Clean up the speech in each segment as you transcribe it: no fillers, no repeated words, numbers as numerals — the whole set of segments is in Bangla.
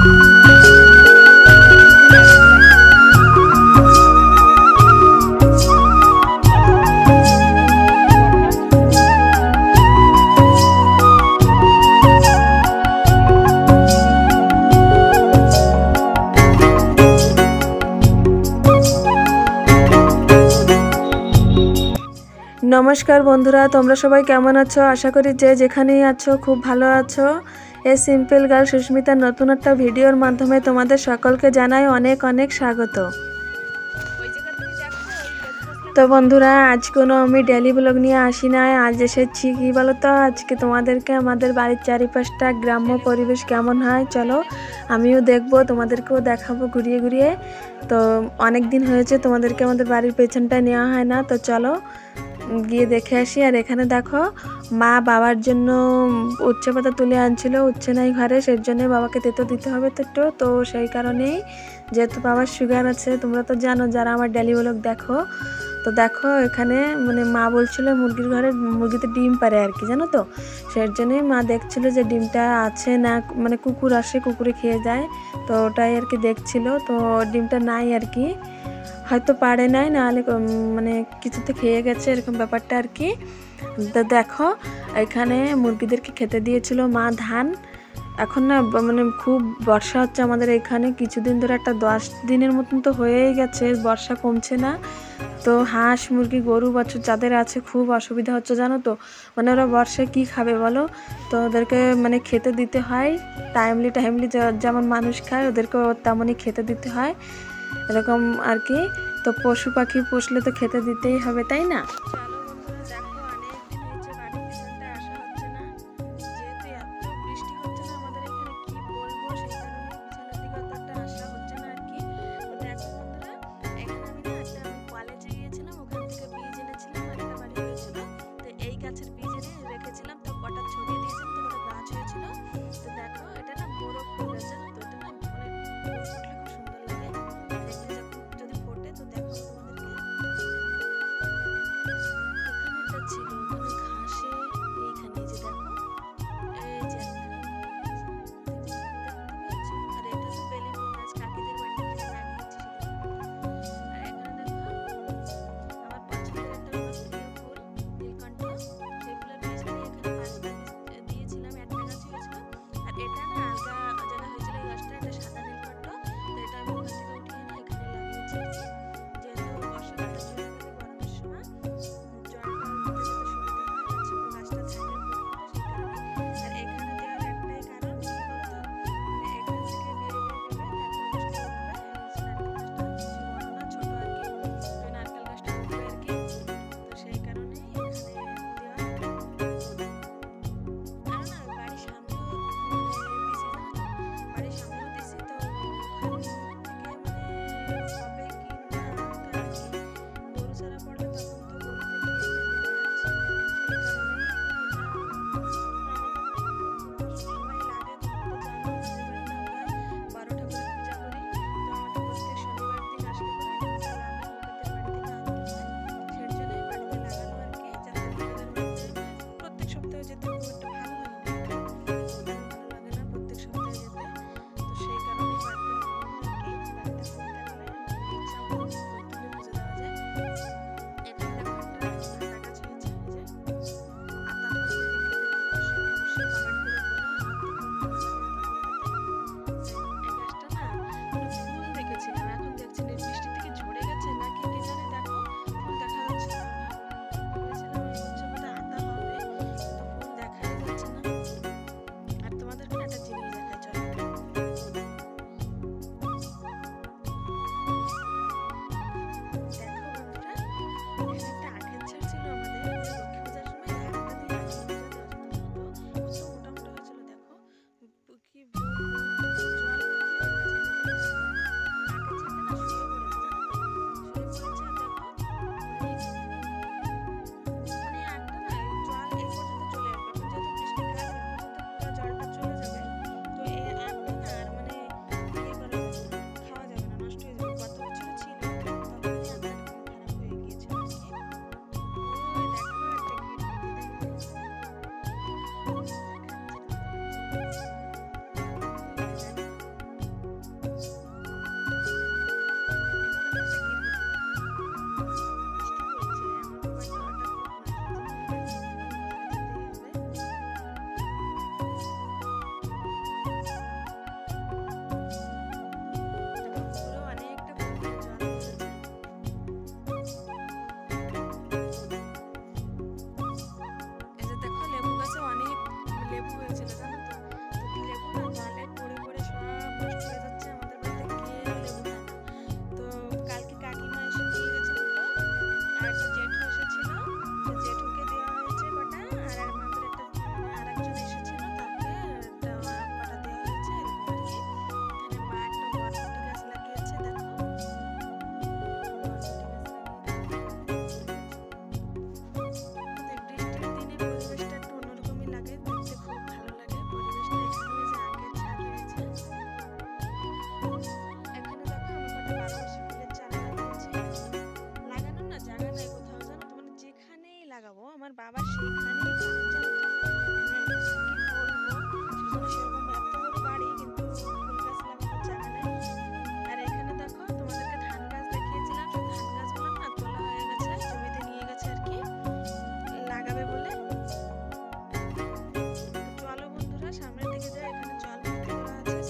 नमस्कार बंधुरा तोमरा सबाई केमन आछो आशा करी जे जेखानेई आछो खूब भालो आछो। ए सिम्पल गार्ल सुष्मितार नतून एकटा भिडियोर माध्यमे तोमादेर सकलके जानाई अनेक अनेक स्वागत। तो बंधुरा आज कोनो आमी डेली ब्लग निये आसि नाई, आज एसेछि कि बोलो तो आजके तोमादेरके आमादेर बाड़िर चारिपाशटा ग्राम्य परिवेश केमन हय चलो आमिও देखबो तोमादेरकेও देखाबो घुरिয়ে घुरिয়ে। तो अनेक दिन हयेছে तोमादेरके आमादेर बाड़िर पेছনটা নেওয়া হয় না, তো চলো গিয়ে দেখে আসি। আর এখানে দেখো মা বাবার জন্য উচ্ছে পাতা তুলে আনছিল, উচ্ছে নাই ঘরে, সেই জন্য বাবাকে তেতো দিতে হবে তো তো সেই কারণেই যেহেতু বাবার সুগার আছে, তোমরা তো জানো যারা আমার ডেলি ব্লগ দেখো। তো দেখো এখানে মানে মা বলছিল মুরগির ঘরে মুরগিতে ডিম পারে আর কি, জানো তো, সেই জন্যই মা দেখছিল যে ডিমটা আছে না, মানে কুকুর আসে কুকুরে খেয়ে যায়, তো ওটাই আর কি দেখছিল। তো ডিমটা নাই আর কি, হয়তো পারে নাই, নাহলে মানে কিছুতে খেয়ে গেছে এরকম ব্যাপারটা আর কি। তো দেখো এখানে মুরগিদেরকে খেতে দিয়েছিল মা ধান। এখন না মানে খুব বর্ষা হচ্ছে আমাদের এখানে, কিছুদিন ধরে একটা 10 দিনের মতন তো হয়েই গেছে, বর্ষা কমছে না। তো হাঁস মুরগি গরু বাছুর যাদের আছে খুব অসুবিধা হচ্ছে জানো তো, মানে ওরা বর্ষায় কী খাবে বলো, তো ওদেরকে মানে খেতে দিতে হয় টাইমলি যেমন মানুষ খায় ওদেরকেও তেমনই খেতে দিতে হয় এরকম আর কি। তো পশু পাখি পুষলে তো খেতে দিতেই হবে, তাই না?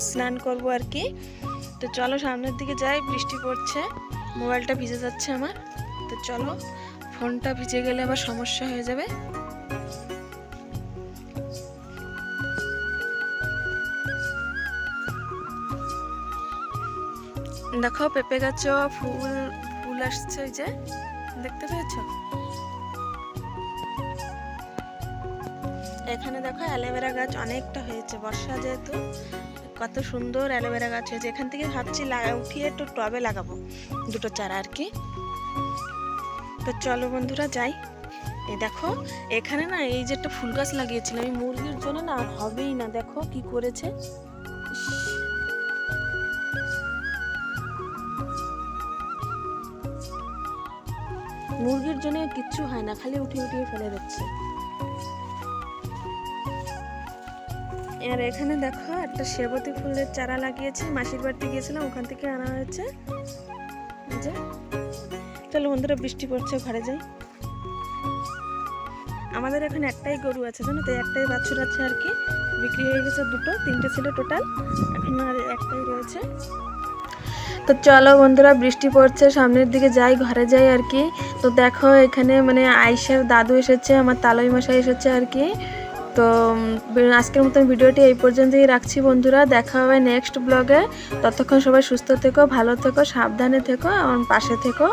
স্নান করব আর কি। তো চলো সামনের দিকে যাই, বৃষ্টি পড়ছে, মোবাইলটা ভিজে যাচ্ছে আমার। তো চলো, ফোনটা ভিজে গেলে আবার সমস্যা হয়ে যাবে। দেখো পেঁপে গাছও ফুল ফুল আসছে, ওই যে দেখতে পেয়েছ। এখানে দেখো অ্যালোভেরা গাছ অনেকটা হয়েছে, বর্ষা যেহেতু কত সুন্দর অ্যালোভেরা গাছ হয়েছে। এখান থেকে ভাবছি উঠিয়ে একটু টবে লাগাবো দুটো চারা আর কি। তো চলো বন্ধুরা যাই। এই দেখো এখানে না এই যে একটা ফুল গাছ লাগিয়েছিলাম, এই মুরগির জন্য না আর হবেই না, দেখো কি করেছে। মুরগির জন্য কিচ্ছু হয় না, খালি উঠিয়ে উঠিয়ে ফেলে দিচ্ছে। আর এখানে দেখো একটা সেবতী ফুলের চারা লাগিয়েছে, মাসির বাড়িতে গিয়েছিলাম ওখান থেকে আনা হয়েছে। চলো বন্ধুরা, বৃষ্টি পড়ছে, ঘরে যাই। আমাদের এখন একটাই গরু আছে জানো তো, একটাই বাছুর আছে আর কি, বিক্রি হয়ে গেছে দুটো, তিনটে ছিল টোটাল, এখন আর একটাই রয়েছে। তো চলো বন্ধুরা, বৃষ্টি পড়ছে, সামনের দিকে যাই, ঘরে যাই আর কি। তো দেখো এখানে মানে আয়েশার দাদু এসেছে, আমার তালই মশাই এসেছে আর কি। তো আজকের মতন ভিডিওটি এই পর্যন্তই রাখছি বন্ধুরা, দেখা হবে নেক্সট ব্লগে। ততক্ষণ সবাই সুস্থ থেকো, ভালো থেকো, সাবধানে থেকো, আমার পাশে থেকো।